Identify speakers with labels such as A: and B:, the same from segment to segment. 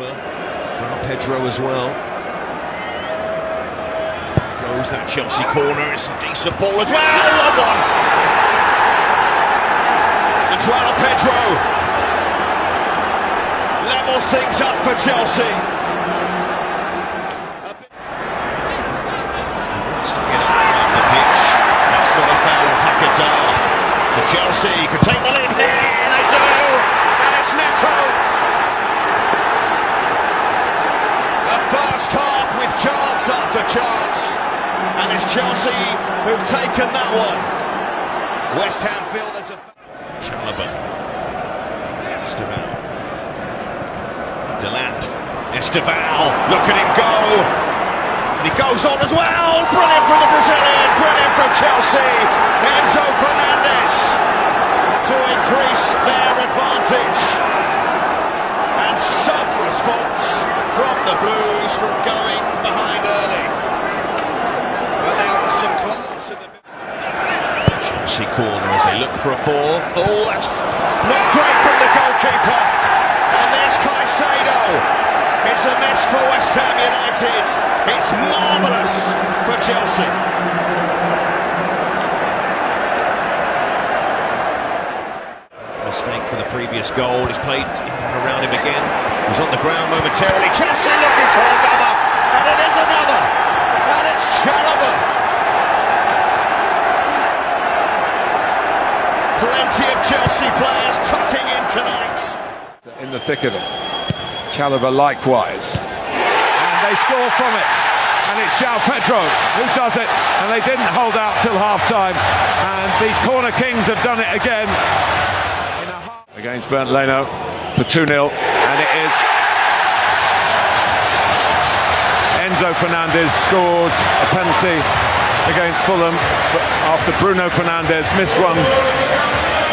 A: João Pedro as well. Goes that Chelsea corner, it's a decent ball as well. 1-1. And João Pedro levels things up for Chelsea. Wants to get up the pitch. That's not a foul on Paquetá. For Chelsea, could take the lead here. They do, and it's Neto. A first half with chance after chance, and it's Chelsea who've taken that one. West Ham feel there's a... Chalobah. Esteval. Delap. Esteval. Look at him go. And he goes on as well. Brilliant from the Brazilian. Brilliant from Chelsea. Enzo Fernandez to increase their advantage. And some response from the Blues from going behind early. But there was some class in the... Chelsea corner as they look for a fourth. Oh, that's not great from the goalkeeper. And there's Caicedo. It's a mess for West Ham United. It's marvellous for Chelsea. Mistake for the previous goal. He's played around him again. He was on the ground momentarily. Chelsea looking for another. And it is another. And it's Chalobah. Plenty of Chelsea players tucking in tonight.
B: In the thick of it. Chalobah likewise. And they score from it. And it's João Pedro who does it. And they didn't hold out till half-time. And the corner kings have done it again. Against Bernd Leno for 2-0. And it is Enzo Fernandez scores a penalty against Fulham after Bruno Fernandes missed one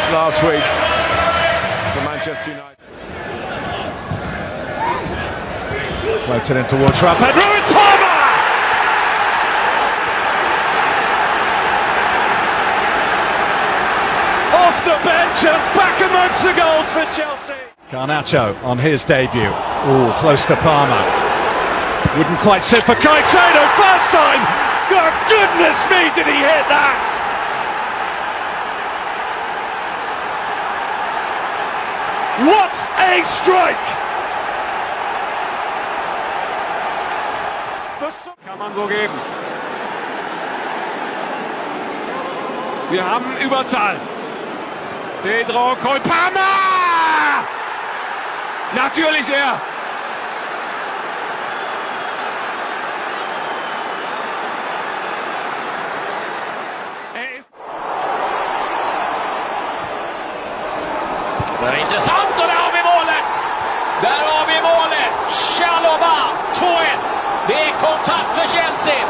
B: last week for Manchester United. Floated in towards João Pedro with Palmer! Off the bench and back amongst the goals for Chelsea.
C: Garnacho on his debut. Oh, close to Palmer. Wouldn't quite sit for Caicedo. First time! God goodness me, did he hit that! What a strike!
B: Kann man so geben. Sie haben Überzahl. Pedro Palmer! Natürlich er!
D: Det är intressant och där har vi målet! Där har vi målet! Chalobah 2-1. Det är kontakt för Chelsea.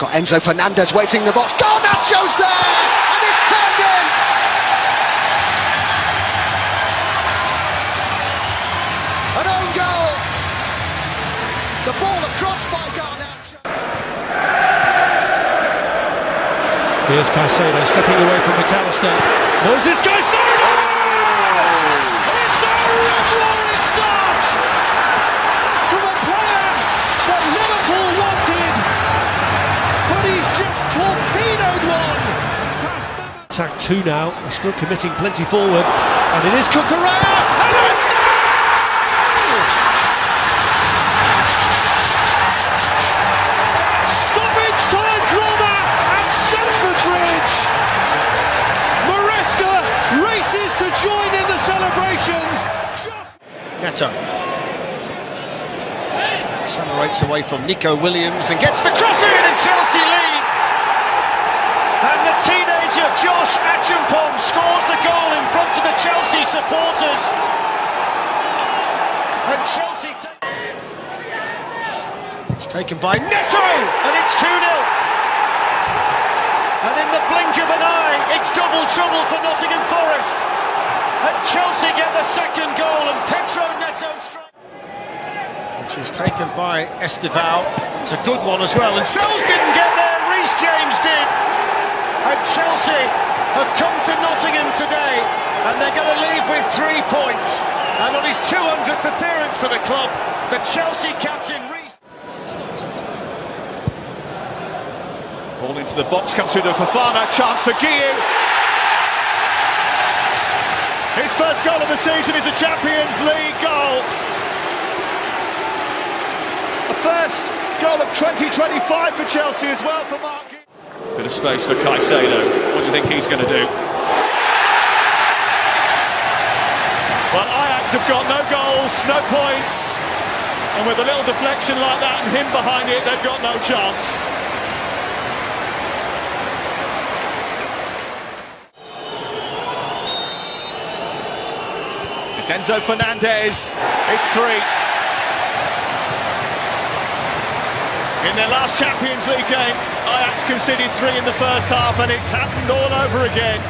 E: Got Enzo Fernandez waiting in the box. Garnacho's there! And it's turned in! An own goal! The ball across by Garnacho.
C: Here's Caicedo stepping away from McAllister. Moses Caicedo! It's a roaring start! From a player that Liverpool wanted! But he's just torpedoed one! Attack 2 now, he's still committing plenty forward. And it is Cucurella! And it's stoppage time drama at Stamford Bridge! Maresca races to join in the celebrations! Neto. accelerates away from Nico Williams and gets the cross in, and Chelsea lead. And the teenager Josh Acheampong scores the goal in front of the Chelsea supporters. And Chelsea it's taken by Neto, and it's 2-0. And in the blink of an eye, it's double trouble for Nottingham Forest. And Chelsea get the second goal, and Pedro Neto strikes. Which is taken by Esteval. It's a good one as well, and Sells didn't get there, Reece James did. And Chelsea have come to Nottingham today, and they're going to leave with 3 points. And on his 200th appearance for the club, the Chelsea captain Reece.
A: Ball into the box, comes through the Fofana, chance for Guiu. His first goal of the season is a Champions League goal. The first goal of 2025 for Chelsea as well for Mark. Bit of space for Caicedo. What do you think he's going to do? Well, Ajax have got no goals, no points. And with a little deflection like that and him behind it, they've got no chance. It's Enzo Fernandez. It's 3. In their last Champions League game, Ajax conceded 3 in the first half, and it's happened all over again.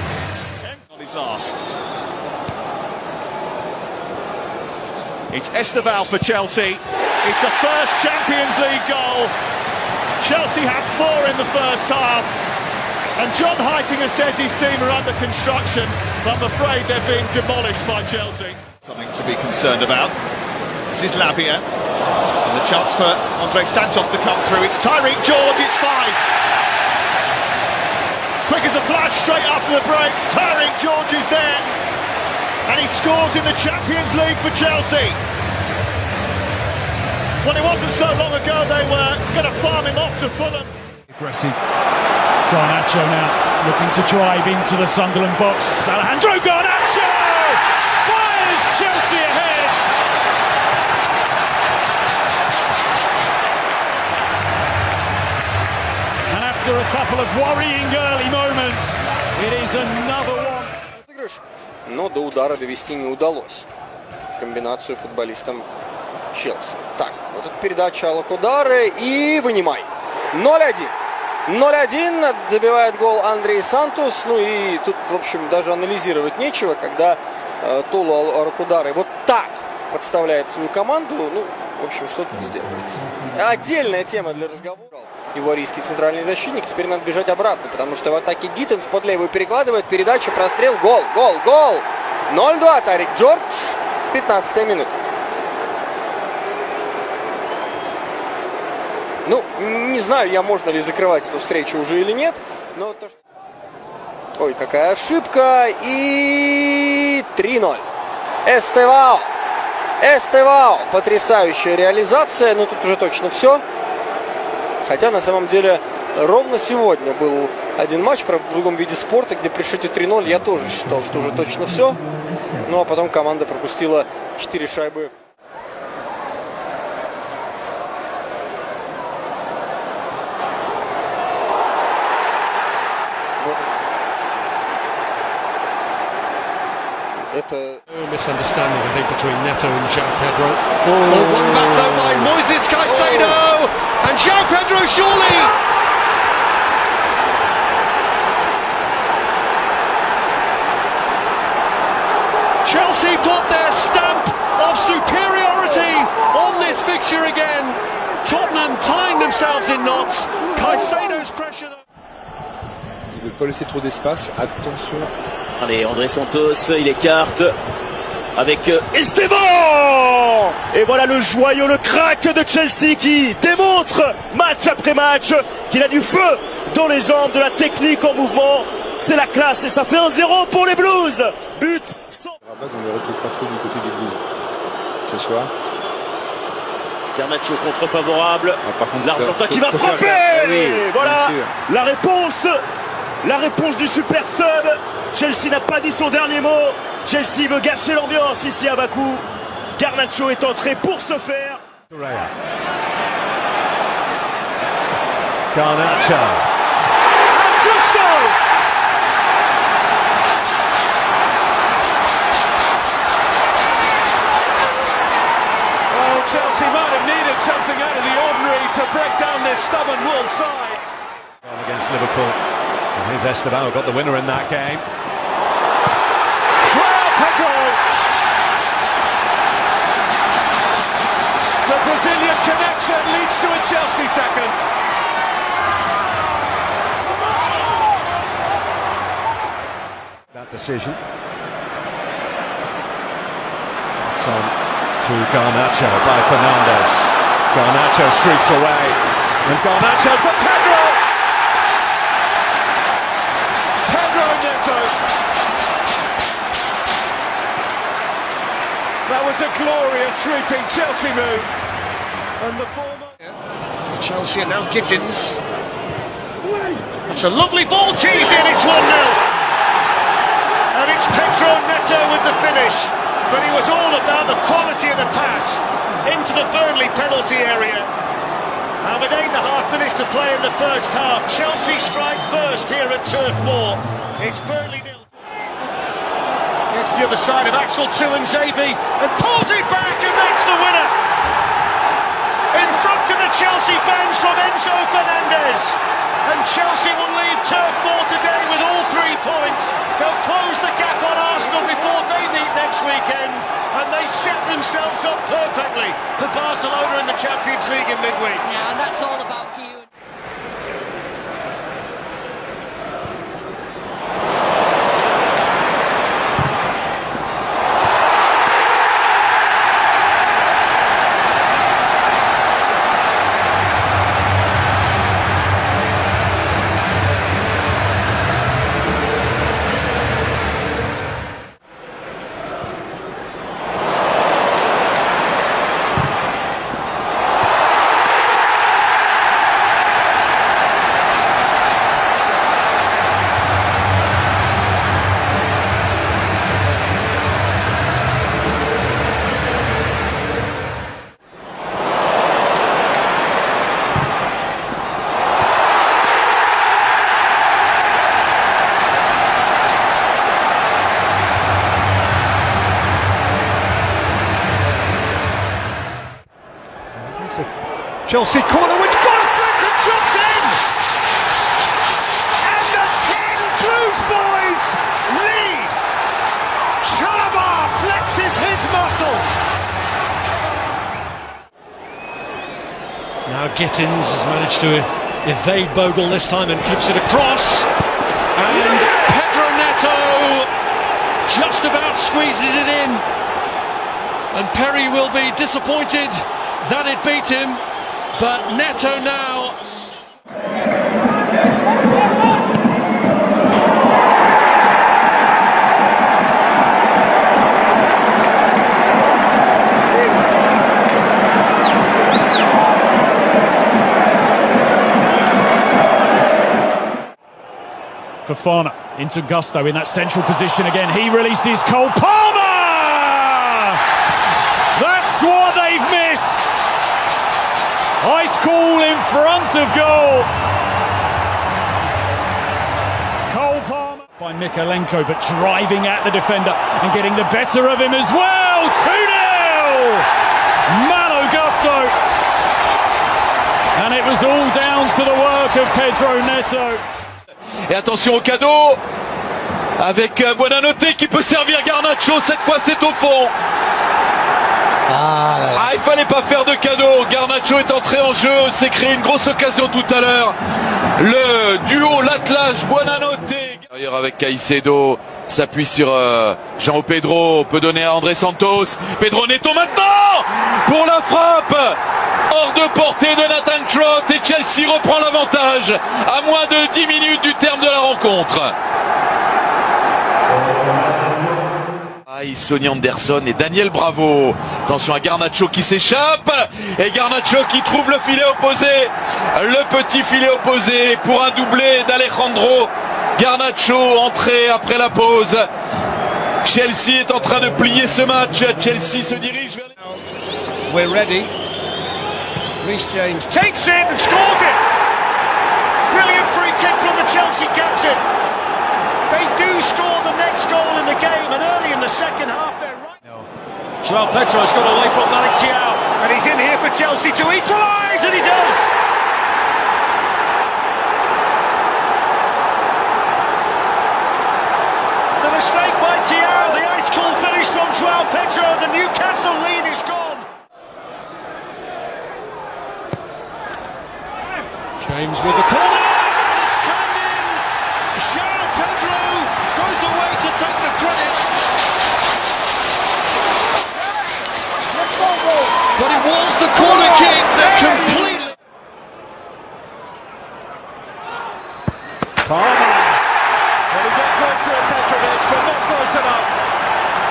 A: On his last. It's Esteval for Chelsea. It's a first Champions League goal. Chelsea have 4 in the first half. And John Heitinger says his team are under construction, but I'm afraid they're being demolished by Chelsea. Something to be concerned about. This is Lavia. And the chance for Andre Santos to come through. It's Tyreek George, it's 5. Quick as a flash, straight after the break. Tyreek George is there. And he scores in the Champions League for Chelsea. Well, it wasn't so long ago they were going to farm him off to Fulham.
C: Aggressive. Garnacho now looking to drive into the Sunderland box. Alejandro Garnacho fires Chelsea ahead. And after a couple of worrying early moments, it is another one.
F: Но до удара довести не удалось. Комбинацию футболистам Челси. Так, вот эта передача Алакудары и вынимай. 0-1. 0-1, забивает гол Андрей Сантус. Ну и тут, в общем, даже анализировать нечего, когда Толу Алакудары вот так подставляет свою команду. Ну, в общем, что тут сделать. Отдельная тема для разговора. Ивуарийский центральный защитник. Теперь надо бежать обратно, потому что в атаке Гиттенс подле его перекладывает. Передача, прострел, гол, гол, гол. 0-2, Тарик Джордж, 15-я минута. Ну, не знаю я, можно ли закрывать эту встречу уже или нет, но то, что... Ой, какая ошибка, и 3-0. Эстевао. Эстевао. Потрясающая реализация, но тут уже точно все. Хотя, на самом деле, ровно сегодня был один матч, правда, в другом виде спорта, где при счете 3-0 я тоже считал, что уже точно все. Ну, а потом команда пропустила 4 шайбы. Вот. Это...
C: Misunderstanding, I think, between Neto and João Pedro. Oh, one back though by Moises Caicedo, and João Pedro surely. Chelsea put their stamp of superiority on this fixture again. Tottenham tying themselves in knots. Caicedo's pressure.
G: Il ne veut pas laisser trop d'espace. Attention.
H: Allez, André Santos, il écarte avec Esteban. Et voilà le joyau, le crack de Chelsea qui démontre match après match qu'il a du feu dans les jambes, de la technique en mouvement. C'est la classe et ça fait 1-0 pour les Blues. But sans...
G: Rabat, on ne le retrouve pas trop du côté des Blues ce soir.
H: Garnacho contre-favorable.
G: Ah, par contre,
H: l'Argentin qui va frapper.
G: Oui,
H: voilà la réponse du super sub. Chelsea n'a pas dit son dernier mot. Chelsea veut gâcher l'ambiance ici à Bakou. Garnacho est entré pour ce faire.
B: Garnacho. And just so! Well, Chelsea might have needed something out of the ordinary to break down this stubborn Wolves side. Against Liverpool. And here's Esteban, who got the winner in that game. João Pedro! The Brazilian connection leads to a Chelsea second. That decision. It's on to Garnacho by Fernandes. Garnacho streaks away. And Garnacho for Pedro! Pedro Neto! That was a glorious sweeping Chelsea move. And the former...
E: Chelsea and now Gittins. That's a lovely ball teased in, it's 1-0. And it's Pedro Neto with the finish. But he was all about the quality of the pass into the Burnley penalty area. And with 8.5 minutes to play in the first half, Chelsea strike first here at Turf Moor. It's Burnley 0. It's the other side of Axel Tuanzebe and pulls it back and makes the winner. In front of the Chelsea fans from Enzo Fernandez. And Chelsea will leave Turf Moor today with all 3 points. They'll close the gap on Arsenal before they meet next weekend. And they set themselves up perfectly for Barcelona in the Champions League in midweek.
I: Yeah, and that's all about you.
B: Chelsea corner with Godfrey and drops in! And the 10 Blues boys lead! Chalobah flexes his muscle!
C: Now Gittins has managed to evade Bogle this time and flips it across. And Pedro Neto just about squeezes it in. And Perry will be disappointed that it beat him. But Neto now.
J: Fofana into Gusto in that central position again. He releases Cole Palmer! That's what they've missed! Ice cool in front of goal. Cole Palmer by Mykolenko, but driving at the defender and getting the better of him as well. 2-0! Malo Gusto. And it was all down to the work of Pedro Neto.
K: Et attention au cadeau avec Buonanotte qui peut servir Garnacho. Cette fois c'est au fond. Il fallait pas faire de cadeau. Garnacho est entré en jeu, s'est créé une grosse occasion tout à l'heure. Le duo, l'attelage Buonanotte. Avec Caicedo, s'appuie sur João Pedro, peut donner à André Santos. Pedro Neto maintenant pour la frappe. Hors de portée de Nathan Trott et Chelsea reprend l'avantage à moins de 10 minutes du terme de la rencontre. Sonny Anderson et Daniel Bravo. Attention à Garnacho qui s'échappe et Garnacho qui trouve le filet opposé. Le petit filet opposé pour un doublé d'Alejandro Garnacho, entré après la pause. Chelsea est en train de plier ce match. Chelsea se dirige vers les...
E: We're ready. Reece James takes it and scores it. Chelsea captain. They do score the next goal in the game, and early in the second half they're right. Joao Pedro's got away from Malik Thiaw, and he's in here for Chelsea to equalise, and he does. The mistake by Thiaw, the ice-cold finish from Joao Pedro, the Newcastle lead is gone.
C: James with the corner. It's coming in. Joao Pedro goes away to take the credit. But it was the corner kick that completely.
B: Palmer. Well, he got close to Petrovic, but not close enough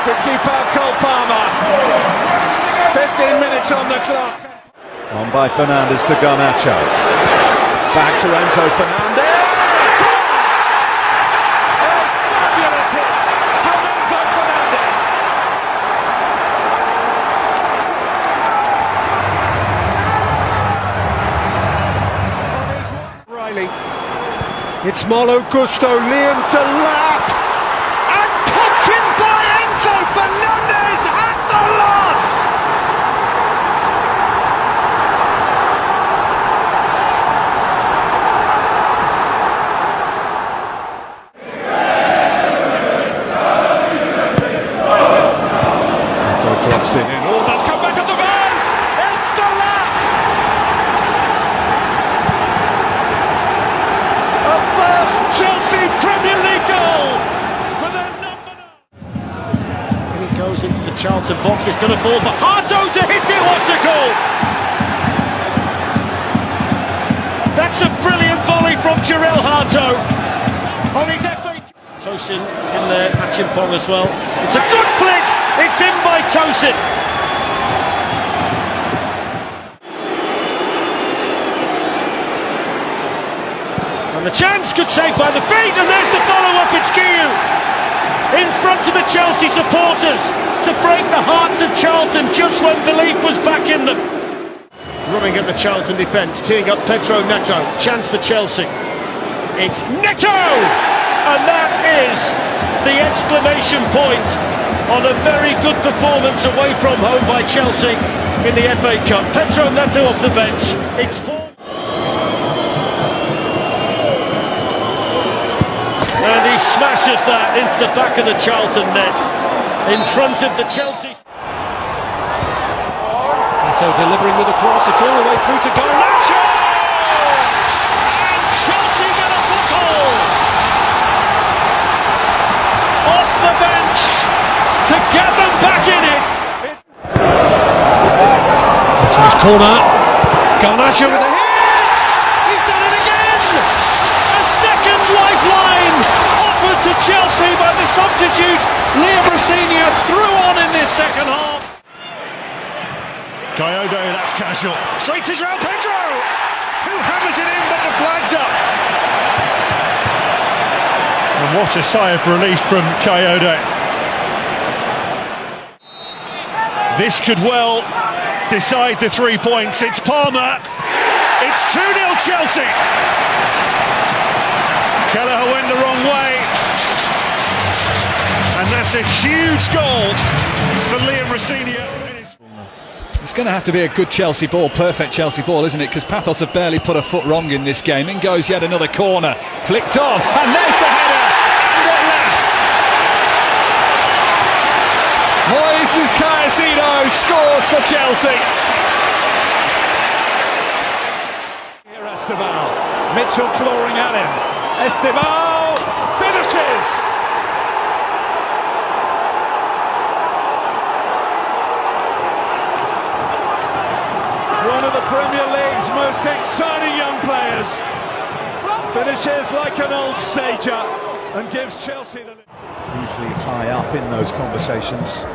B: to keep out Cole Palmer. 15 minutes on the clock.
I: On by Fernandes to Garnacho. Back to Enzo Fernandez.
B: A fabulous hit from Enzo Fernandez.
E: Riley. It's Malo Gusto, Liam Delap, and popped in by Enzo Fernandez at the last.
B: Drops it in. Oh, that's come back at the post! It's Delap! A first Chelsea Premier League goal for their number 9.
E: And he goes into the Charlton box, it's going to fall for Hato to hit it, what a goal! That's a brilliant volley from Jarell Hato on his FA. Tosin in there, Achimpong as well. It's a good flick, it's in by Tosin. And the chance, good save by the feet, and there's the follow-up, it's Guiu in front of the Chelsea supporters to break the hearts of Charlton just when belief was back in them. Running at the Charlton defence, teeing up Pedro Neto, chance for Chelsea. It's Neto! And that is the exclamation point on a very good performance away from home by Chelsea in the FA Cup. Pedro Neto off the bench, it's 4. And he smashes that into the back of the Charlton net, in front of the Chelsea.
C: Neto delivering with a cross, it's all the way through to Garnacho!
E: And Chelsea get a football! Off the bench to get them back in it!
C: To his corner, Garnacho with a hit!
E: He's done it again! A second lifeline offered to Chelsea by the substitute. Liam Rosenior threw on in this second half. Kyoto, that's casual. Straight to Joao Pedro, who hammers it in, but the flag's up. And what a sigh of relief from Kyoto. This could well decide the 3 points. It's Palmer. It's 2-0 Chelsea. Kelleher went the wrong way. And that's a huge goal for Liam Rosenior.
L: It's going to have to be a good Chelsea ball, perfect Chelsea ball, isn't it? Because Pathos have barely put a foot wrong in this game. In goes yet another corner, flicked on, and there's the header, and at last, Moises Caicedo scores for Chelsea.
B: Here Esteban, Mitchell clawing at him. Esteban finishes. One of the Premier League's most exciting young players finishes like an old stager and gives Chelsea the...
I: Usually high up in those conversations.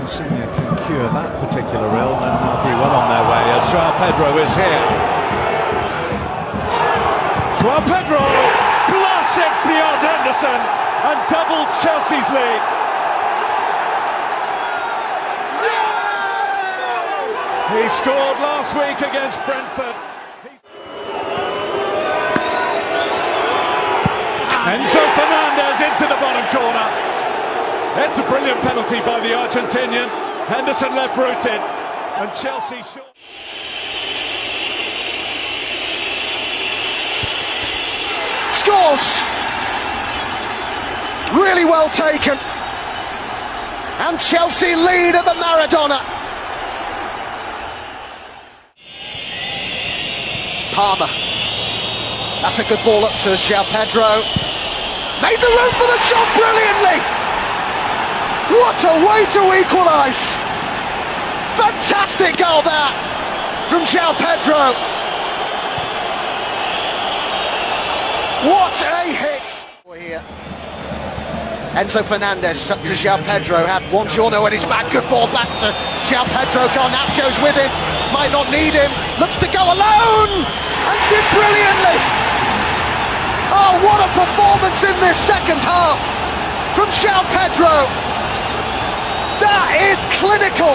I: If Senior can cure that particular ill, then they'll be well on their way as Joao Pedro is here.
B: Joao Pedro blasts it beyond Henderson and doubles Chelsea's lead. He scored last week against Brentford. Enzo Fernandez into the bottom corner. It's a brilliant penalty by the Argentinian. Henderson left-footed, and Chelsea short.
M: Scores! Really well taken. And Chelsea lead at the Maradona. Palmer. That's a good ball up to João Pedro. Made the room for the shot brilliantly. What a way to equalise. Fantastic goal that from João Pedro. What a hit. Here. Enzo Fernandez up to João Pedro, had Buongiorno at his back, good ball back to João Pedro, Garnacho's with him, might not need him, looks to go alone, and did brilliantly! Oh, what a performance in this second half from João Pedro! That is clinical!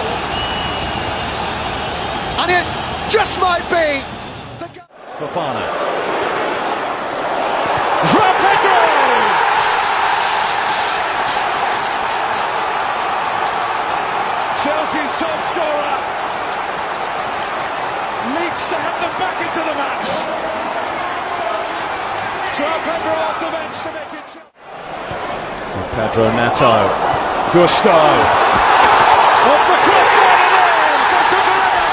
M: And it just might be...
I: Fofana.
B: João Pedro! Chelsea's top scorer needs to have them back into the match. João Pedro off the bench to make it.
I: So Pedro Neto. Gusto.
B: Off the crossbar and in for Cucurella.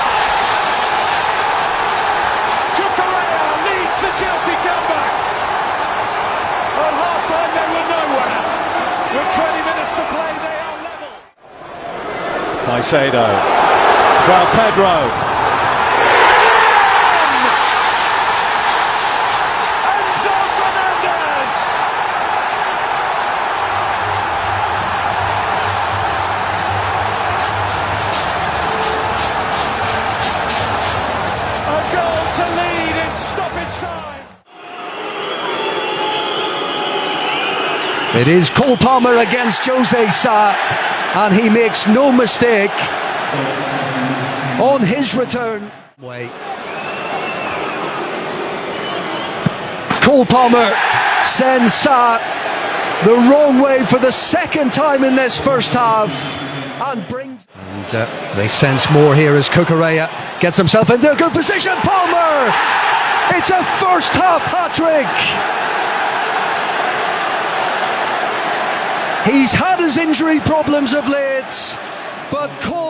B: Cucurella leads the Chelsea comeback. At half-time they were nowhere. With 20 minutes to play, they are level.
I: Caicedo. João Pedro.
B: Enzo Fernandez. A goal to lead in stoppage time.
M: It is Cole Palmer against Jose Sa, and he makes no mistake on his return. Cole Palmer sends Sa the wrong way for the second time in this first half, and brings... And they sense more here as Cucurella gets himself into a good position. Palmer! It's a first half hat-trick! He's had his injury problems of late, but Cole